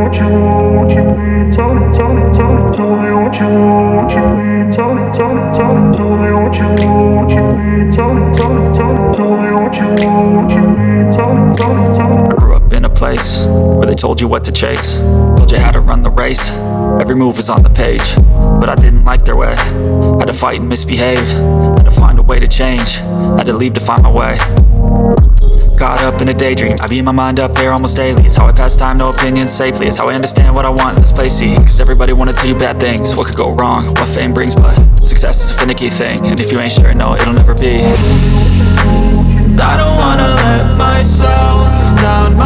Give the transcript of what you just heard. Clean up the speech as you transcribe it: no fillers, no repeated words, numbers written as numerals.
what you want, what you need. Tell me what you want, what you need. Tell me what you want, what you need. Tell me what you want, what you need. Tell me. I grew up in a place where they told you what to chase, told you how to run the race. Every move was on the page, but I didn't like their way. Had to fight and misbehave, had to find a way to change, had to leave to find my way. Caught up in a daydream, I beat my mind up there almost daily. It's how I pass time, no opinions safely. It's how I understand what I want in this place, see. Cause everybody wanna tell you bad things, what could go wrong, what fame brings. But success is a finicky thing, and if you ain't sure, no, it'll never be. I don't wanna let myself down,